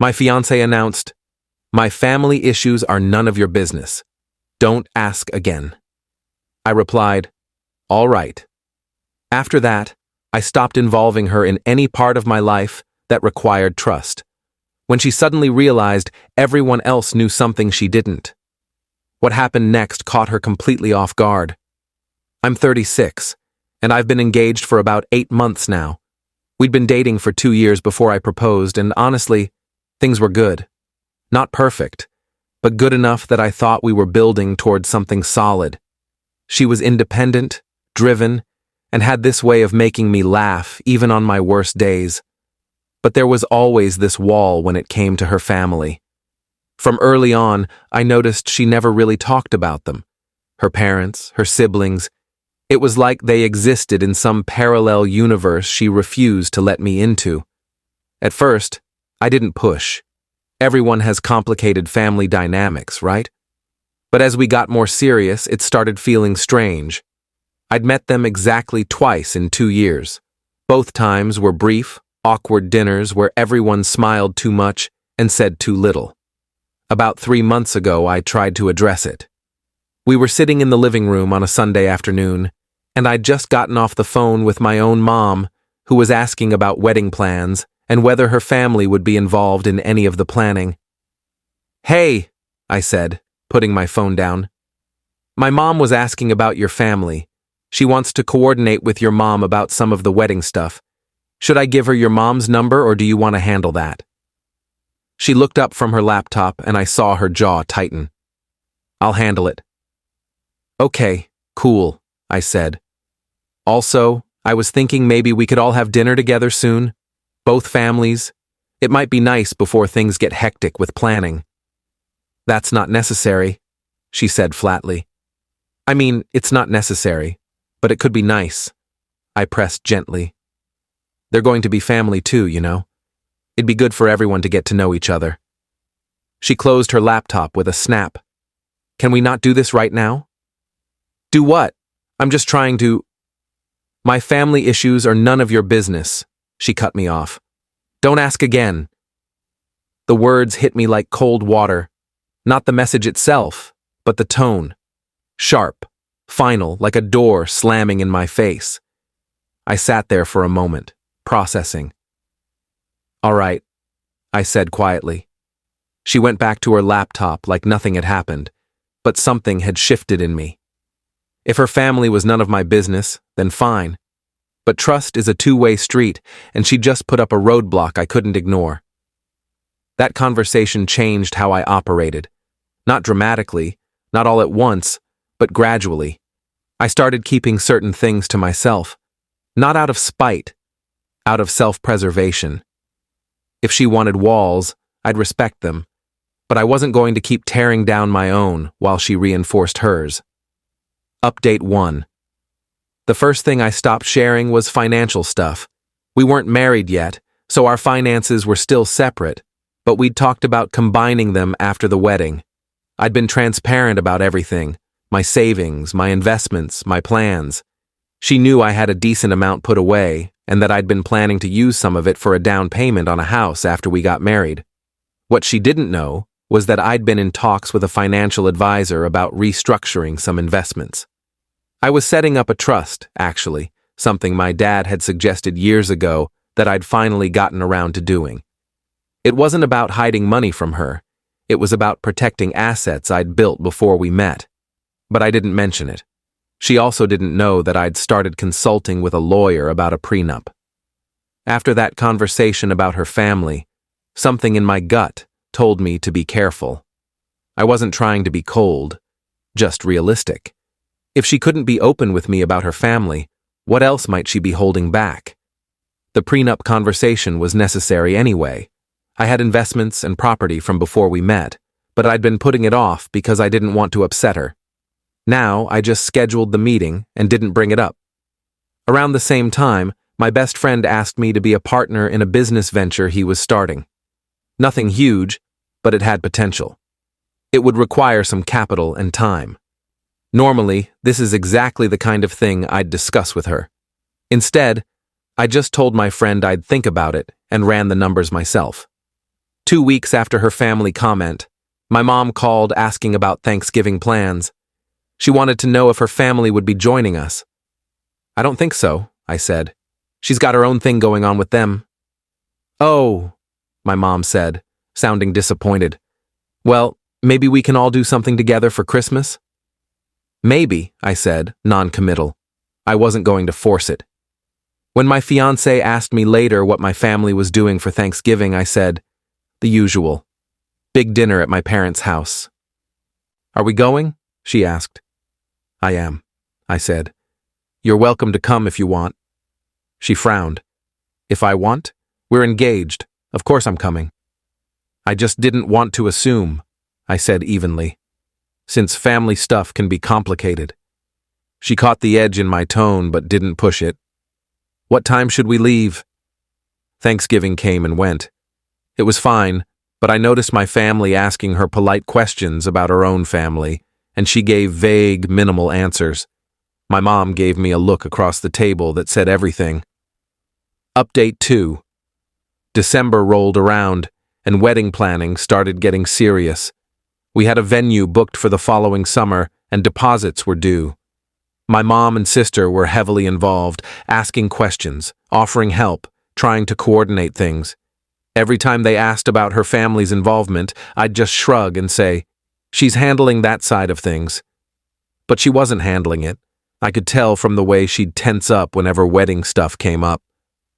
My fiancé announced, "My family issues are none of your business. Don't ask again." I replied, "All right." After that, I stopped involving her in any part of my life that required trust. When she suddenly realized everyone else knew something she didn't. What happened next caught her completely off guard. I'm 36, and I've been engaged for about 8 months now. We'd been dating for 2 years before I proposed, and honestly, things were good. Not perfect, but good enough that I thought we were building towards something solid. She was independent, driven, and had this way of making me laugh even on my worst days. But there was always this wall when it came to her family. From early on, I noticed she never really talked about them. Her parents, her siblings. It was like they existed in some parallel universe she refused to let me into. At first, I didn't push. Everyone has complicated family dynamics, right? But as we got more serious, it started feeling strange. I'd met them exactly twice in 2 years. Both times were brief, awkward dinners where everyone smiled too much and said too little. About 3 months ago, I tried to address it. We were sitting in the living room on a Sunday afternoon, and I'd just gotten off the phone with my own mom, who was asking about wedding plans and whether her family would be involved in any of the planning. "Hey," I said, putting my phone down. "My mom was asking about your family. She wants to coordinate with your mom about some of the wedding stuff. Should I give her your mom's number, or do you want to handle that?" She looked up from her laptop and I saw her jaw tighten. "I'll handle it." "Okay, cool," I said. "Also, I was thinking maybe we could all have dinner together soon. Both families. It might be nice before things get hectic with planning." "That's not necessary," she said flatly. "I mean, it's not necessary, but it could be nice." I pressed gently. "They're going to be family too, you know. It'd be good for everyone to get to know each other." She closed her laptop with a snap. "Can we not do this right now?" "Do what? I'm just trying to—" "My family issues are none of your business," she cut me off. "Don't ask again." The words hit me like cold water. Not the message itself, but the tone. Sharp, final, like a door slamming in my face. I sat there for a moment, processing. "All right," I said quietly. She went back to her laptop like nothing had happened, but something had shifted in me. If her family was none of my business, then fine. But trust is a two-way street, and she just put up a roadblock I couldn't ignore. That conversation changed how I operated. Not dramatically, not all at once, but gradually. I started keeping certain things to myself. Not out of spite, out of self-preservation. If she wanted walls, I'd respect them, but I wasn't going to keep tearing down my own while she reinforced hers. Update 1. The first thing I stopped sharing was financial stuff. We weren't married yet, so our finances were still separate, but we'd talked about combining them after the wedding. I'd been transparent about everything, my savings, my investments, my plans. She knew I had a decent amount put away, and that I'd been planning to use some of it for a down payment on a house after we got married. What she didn't know was that I'd been in talks with a financial advisor about restructuring some investments. I was setting up a trust, actually, something my dad had suggested years ago that I'd finally gotten around to doing. It wasn't about hiding money from her. It was about protecting assets I'd built before we met. But I didn't mention it. She also didn't know that I'd started consulting with a lawyer about a prenup. After that conversation about her family, something in my gut told me to be careful. I wasn't trying to be cold, just realistic. If she couldn't be open with me about her family, what else might she be holding back? The prenup conversation was necessary anyway. I had investments and property from before we met, but I'd been putting it off because I didn't want to upset her. Now, I just scheduled the meeting and didn't bring it up. Around the same time, my best friend asked me to be a partner in a business venture he was starting. Nothing huge, but it had potential. It would require some capital and time. Normally, this is exactly the kind of thing I'd discuss with her. Instead, I just told my friend I'd think about it and ran the numbers myself. 2 weeks after her family comment, my mom called asking about Thanksgiving plans. She wanted to know if her family would be joining us. I don't think so, I said. She's got her own thing going on with them. Oh, my mom said, sounding disappointed. Well, maybe we can all do something together for Christmas? Maybe, I said, non-committal. I wasn't going to force it. When my fiancée asked me later what my family was doing for Thanksgiving, I said, the usual. Big dinner at my parents' house. Are we going? She asked. I am, I said. You're welcome to come if you want. She frowned. If I want? We're engaged. Of course I'm coming. I just didn't want to assume, I said evenly, since family stuff can be complicated. She caught the edge in my tone but didn't push it. What time should we leave? Thanksgiving came and went. It was fine, but I noticed my family asking her polite questions about her own family, and she gave vague, minimal answers. My mom gave me a look across the table that said everything. Update 2. December rolled around, and wedding planning started getting serious. We had a venue booked for the following summer, and deposits were due. My mom and sister were heavily involved, asking questions, offering help, trying to coordinate things. Every time they asked about her family's involvement, I'd just shrug and say, she's handling that side of things. But she wasn't handling it. I could tell from the way she'd tense up whenever wedding stuff came up.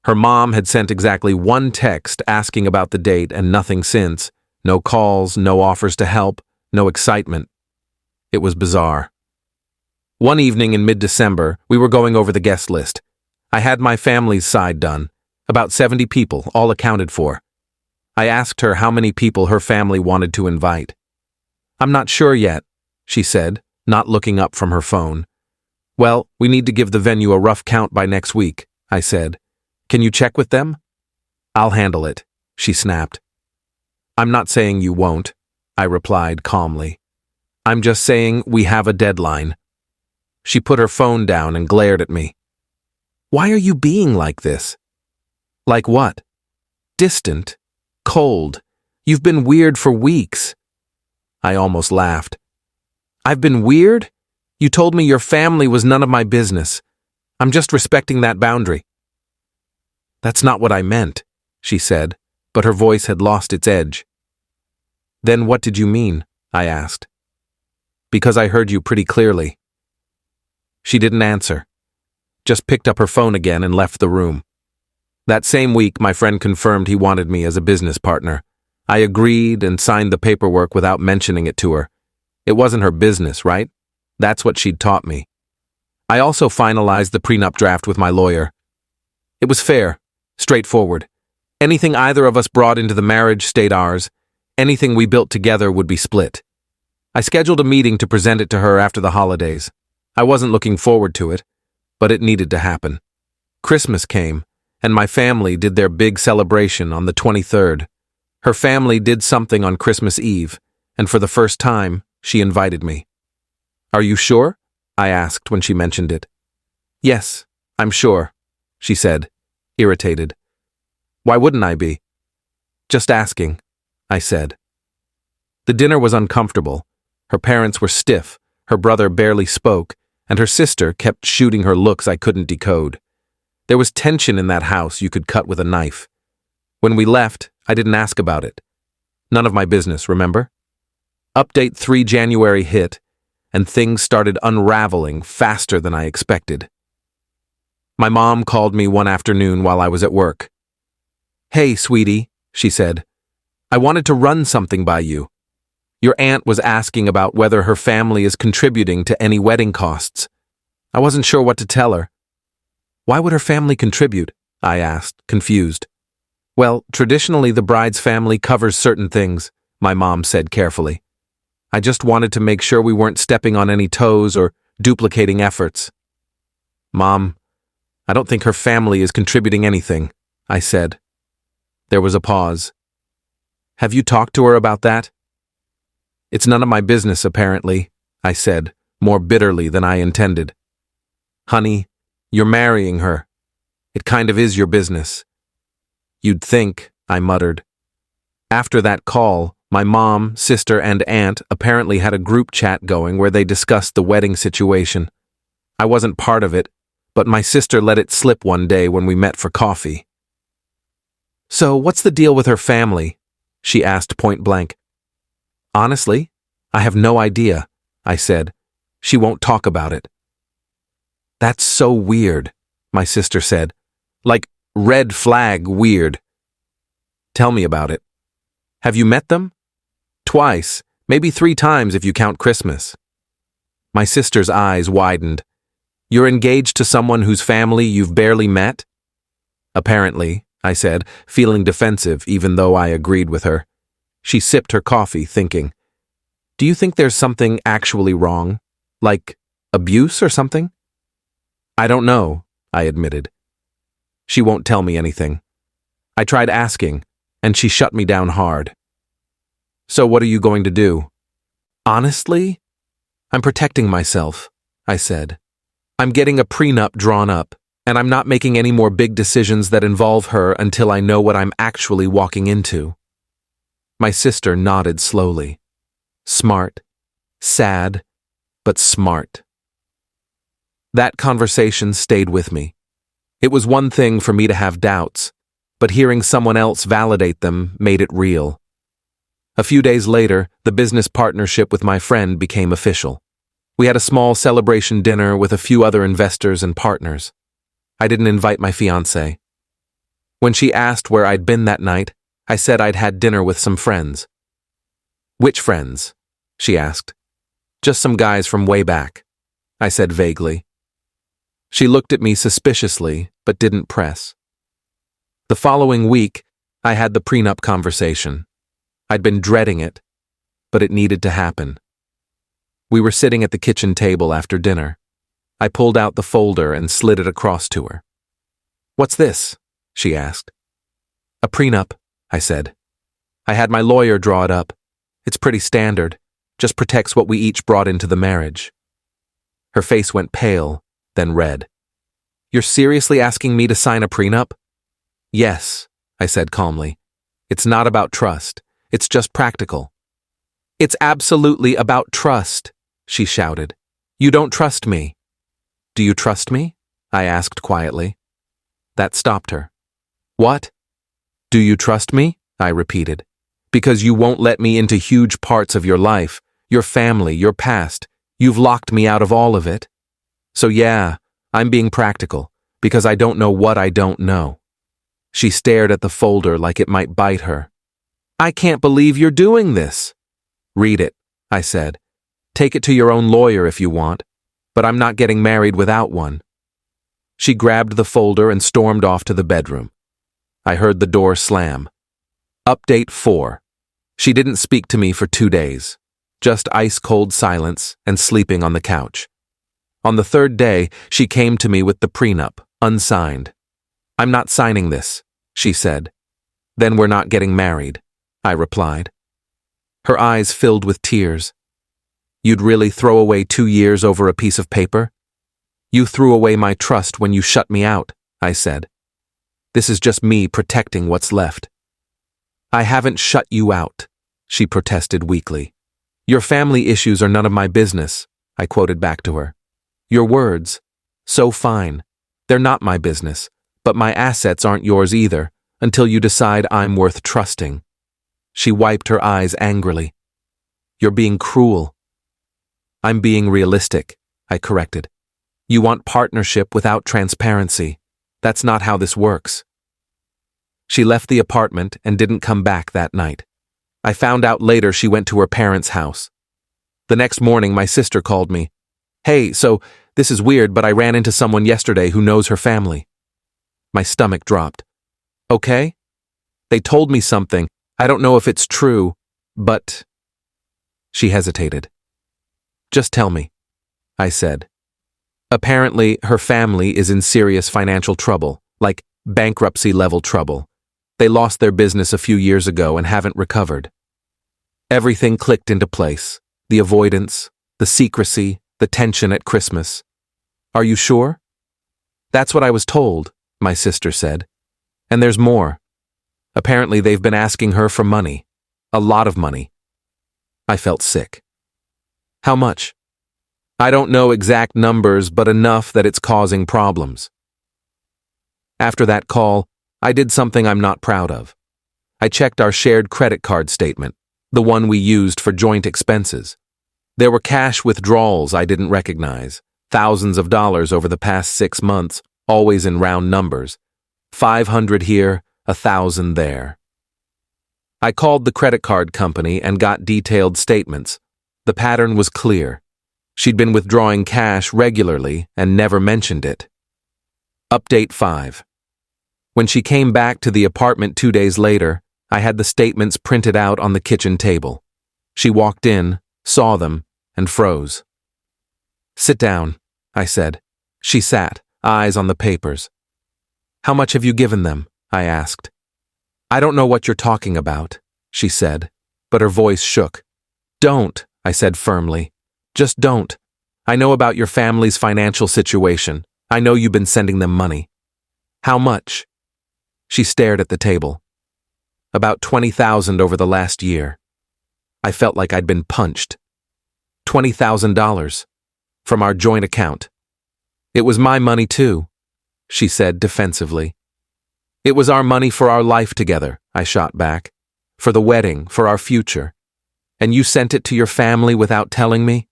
Her mom had sent exactly one text asking about the date and nothing since. No calls, no offers to help, no excitement. It was bizarre. One evening in mid-December, we were going over the guest list. I had my family's side done, about 70 people, all accounted for. I asked her how many people her family wanted to invite. I'm not sure yet, she said, not looking up from her phone. Well, we need to give the venue a rough count by next week, I said. Can you check with them? I'll handle it, she snapped. I'm not saying you won't, I replied calmly. I'm just saying we have a deadline. She put her phone down and glared at me. Why are you being like this? Like what? Distant. Cold. You've been weird for weeks. I almost laughed. I've been weird? You told me your family was none of my business. I'm just respecting that boundary. That's not what I meant, she said, but her voice had lost its edge. Then what did you mean? I asked. Because I heard you pretty clearly. She didn't answer, just picked up her phone again and left the room. That same week, my friend confirmed he wanted me as a business partner. I agreed and signed the paperwork without mentioning it to her. It wasn't her business, right? That's what she'd taught me. I also finalized the prenup draft with my lawyer. It was fair, straightforward. Anything either of us brought into the marriage stayed ours. Anything we built together would be split. I scheduled a meeting to present it to her after the holidays. I wasn't looking forward to it, but it needed to happen. Christmas came, and my family did their big celebration on the 23rd. Her family did something on Christmas Eve, and for the first time, she invited me. Are you sure? I asked when she mentioned it. Yes, I'm sure, she said, irritated. Why wouldn't I be? Just asking, I said. The dinner was uncomfortable. Her parents were stiff, her brother barely spoke, and her sister kept shooting her looks I couldn't decode. There was tension in that house you could cut with a knife. When we left, I didn't ask about it. None of my business, remember? Update 3 January hit, and things started unraveling faster than I expected. My mom called me one afternoon while I was at work. Hey, sweetie, she said. I wanted to run something by you. Your aunt was asking about whether her family is contributing to any wedding costs. I wasn't sure what to tell her. Why would her family contribute? I asked, confused. Well, traditionally the bride's family covers certain things, my mom said carefully. I just wanted to make sure we weren't stepping on any toes or duplicating efforts. Mom, I don't think her family is contributing anything, I said. There was a pause. Have you talked to her about that? It's none of my business, apparently, I said, more bitterly than I intended. Honey, you're marrying her. It kind of is your business. You'd think, I muttered. After that call, my mom, sister, and aunt apparently had a group chat going where they discussed the wedding situation. I wasn't part of it, but my sister let it slip one day when we met for coffee. "So, what's the deal with her family?" she asked point blank. "Honestly, I have no idea," I said. "She won't talk about it." "That's so weird," my sister said. "Like, red flag weird." "Tell me about it." "Have you met them?" "Twice, maybe 3 times if you count Christmas." My sister's eyes widened. "You're engaged to someone whose family you've barely met?" "Apparently," I said, feeling defensive even though I agreed with her. She sipped her coffee, thinking, "Do you think there's something actually wrong? Like abuse or something?" "I don't know," I admitted. "She won't tell me anything." I tried asking, and she shut me down hard. "So what are you going to do?" "Honestly, I'm protecting myself," I said. "I'm getting a prenup drawn up, and I'm not making any more big decisions that involve her until I know what I'm actually walking into." My sister nodded slowly. Smart, sad, but smart. That conversation stayed with me. It was one thing for me to have doubts, but hearing someone else validate them made it real. A few days later, the business partnership with my friend became official. We had a small celebration dinner with a few other investors and partners. I didn't invite my fiancée. When she asked where I'd been that night, I said I'd had dinner with some friends. "Which friends?" she asked. "Just some guys from way back," I said vaguely. She looked at me suspiciously, but didn't press. The following week, I had the prenup conversation. I'd been dreading it, but it needed to happen. We were sitting at the kitchen table after dinner. I pulled out the folder and slid it across to her. "What's this?" she asked. "A prenup," I said. "I had my lawyer draw it up. It's pretty standard, just protects what we each brought into the marriage." Her face went pale, then red. "You're seriously asking me to sign a prenup?" "Yes," I said calmly. "It's not about trust. It's just practical." "It's absolutely about trust," she shouted. "You don't trust me." "Do you trust me?" I asked quietly. That stopped her. "What?" "Do you trust me?" I repeated. "Because you won't let me into huge parts of your life, your family, your past. You've locked me out of all of it. So yeah, I'm being practical, because I don't know what I don't know." She stared at the folder like it might bite her. "I can't believe you're doing this." "Read it," I said. "Take it to your own lawyer if you want, but I'm not getting married without one." She grabbed the folder and stormed off to the bedroom. I heard the door slam. Update 4. She didn't speak to me for 2 days. Just ice-cold silence and sleeping on the couch. On the 3rd day, she came to me with the prenup, unsigned. "I'm not signing this," she said. "Then we're not getting married," I replied. Her eyes filled with tears. "You'd really throw away 2 years over a piece of paper?" "You threw away my trust when you shut me out," I said. "This is just me protecting what's left." "I haven't shut you out," she protested weakly. "Your family issues are none of my business," I quoted back to her. "Your words, so fine. They're not my business, but my assets aren't yours either, until you decide I'm worth trusting." She wiped her eyes angrily. "You're being cruel." "I'm being realistic," I corrected. "You want partnership without transparency. That's not how this works." She left the apartment and didn't come back that night. I found out later she went to her parents' house. The next morning, my sister called me. "Hey, so this is weird, but I ran into someone yesterday who knows her family." My stomach dropped. "Okay?" "They told me something. I don't know if it's true, but—" She hesitated. "Just tell me," I said. Apparently, her family is in serious financial trouble, like bankruptcy-level trouble. They lost their business a few years ago and haven't recovered. Everything clicked into place. The avoidance, the secrecy, the tension at Christmas. "Are you sure?" "That's what I was told," my sister said. "And there's more. Apparently they've been asking her for money. A lot of money. I felt sick. How much? I don't know exact numbers, but enough that it's causing problems. After that call, I did something I'm not proud of. I checked our shared credit card statement, the one we used for joint expenses. There were cash withdrawals I didn't recognize, thousands of dollars over the past 6 months, always in round numbers. 500 here, 1,000 there. I called the credit card company and got detailed statements. The pattern was clear. She'd been withdrawing cash regularly and never mentioned it. Update 5. When she came back to the apartment 2 days later, I had the statements printed out on the kitchen table. She walked in, saw them, and froze. "Sit down," I said. She sat, eyes on the papers. "How much have you given them?" I asked. "I don't know what you're talking about," she said, but her voice shook. "Don't," I said firmly. "Just don't. I know about your family's financial situation. I know you've been sending them money." "How much?" She stared at the table. "About 20,000 over the last year." I felt like I'd been punched. $20,000 from our joint account. "It was my money too," she said defensively. "It was our money for our life together," I shot back. "For the wedding, for our future. And you sent it to your family without telling me?"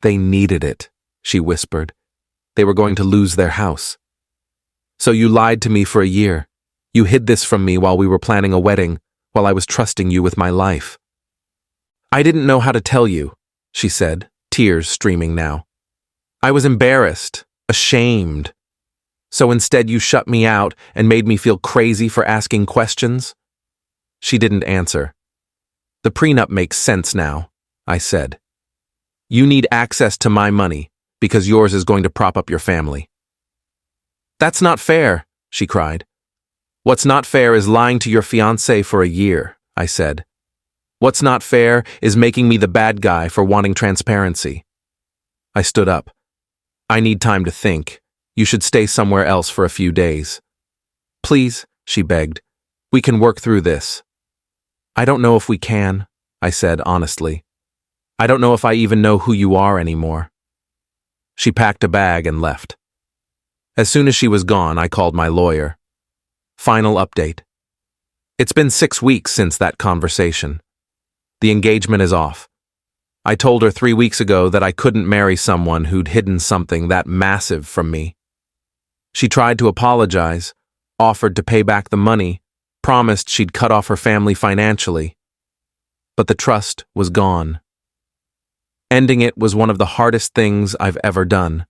"They needed it," she whispered. "They were going to lose their house." "So you lied to me for a year. You hid this from me while we were planning a wedding, while I was trusting you with my life." "I didn't know how to tell you," she said, tears streaming now. "I was embarrassed, ashamed. So instead you shut me out and made me feel crazy for asking questions?" She didn't answer. "The prenup makes sense now," I said. "You need access to my money because yours is going to prop up your family." "That's not fair," she cried. "What's not fair is lying to your fiancé for a year," I said. "What's not fair is making me the bad guy for wanting transparency." I stood up. "I need time to think. You should stay somewhere else for a few days." "Please," she begged. "We can work through this." "I don't know if we can," I said honestly. "I don't know if I even know who you are anymore." She packed a bag and left. As soon as she was gone, I called my lawyer. Final update. It's been 6 weeks since that conversation. The engagement is off. I told her 3 weeks ago that I couldn't marry someone who'd hidden something that massive from me. She tried to apologize, offered to pay back the money, promised she'd cut off her family financially. But the trust was gone. Ending it was one of the hardest things I've ever done.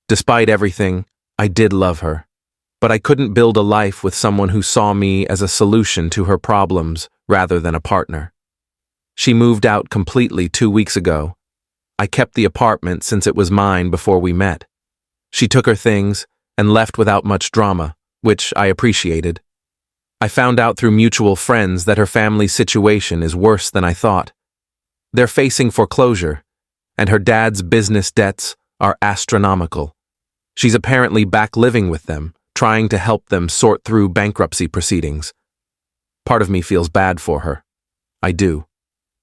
Despite everything, I did love her, but I couldn't build a life with someone who saw me as a solution to her problems rather than a partner. She moved out completely 2 weeks ago. I kept the apartment since it was mine before we met. She took her things and left without much drama, which I appreciated. I found out through mutual friends that her family's situation is worse than I thought. They're facing foreclosure, and her dad's business debts are astronomical. She's apparently back living with them, trying to help them sort through bankruptcy proceedings. Part of me feels bad for her. I do.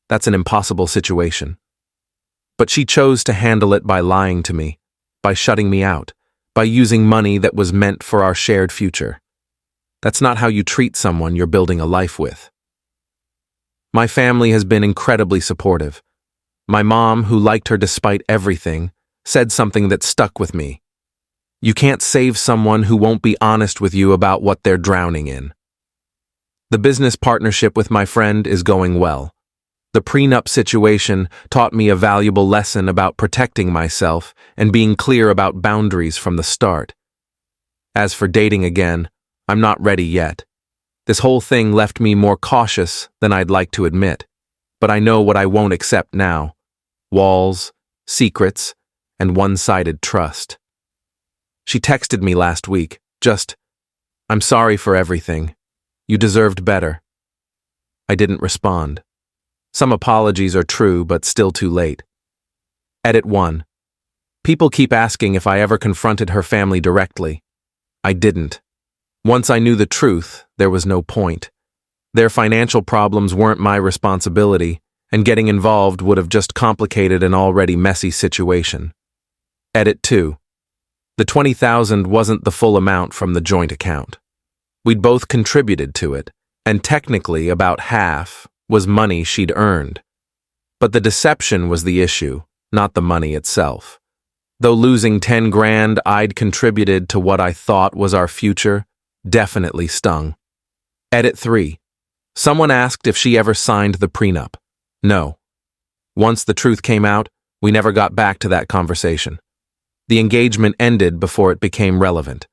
That's an impossible situation. But she chose to handle it by lying to me, by shutting me out, by using money that was meant for our shared future. That's not how you treat someone you're building a life with. My family has been incredibly supportive. My mom, who liked her despite everything, said something that stuck with me. You can't save someone who won't be honest with you about what they're drowning in. The business partnership with my friend is going well. The prenup situation taught me a valuable lesson about protecting myself and being clear about boundaries from the start. As for dating again, I'm not ready yet. This whole thing left me more cautious than I'd like to admit, but I know what I won't accept now: walls, secrets, and one-sided trust. She texted me last week, just, "I'm sorry for everything. You deserved better." I didn't respond. Some apologies are true, but still too late. Edit 1. People keep asking if I ever confronted her family directly. I didn't. Once I knew the truth, there was no point. Their financial problems weren't my responsibility, and getting involved would have just complicated an already messy situation. Edit 2. The $20,000 wasn't the full amount from the joint account. We'd both contributed to it, and technically about half was money she'd earned. But the deception was the issue, not the money itself. Though losing 10 grand I'd contributed to what I thought was our future definitely stung. Edit 3. Someone asked if she ever signed the prenup. No. Once the truth came out, we never got back to that conversation. The engagement ended before it became relevant.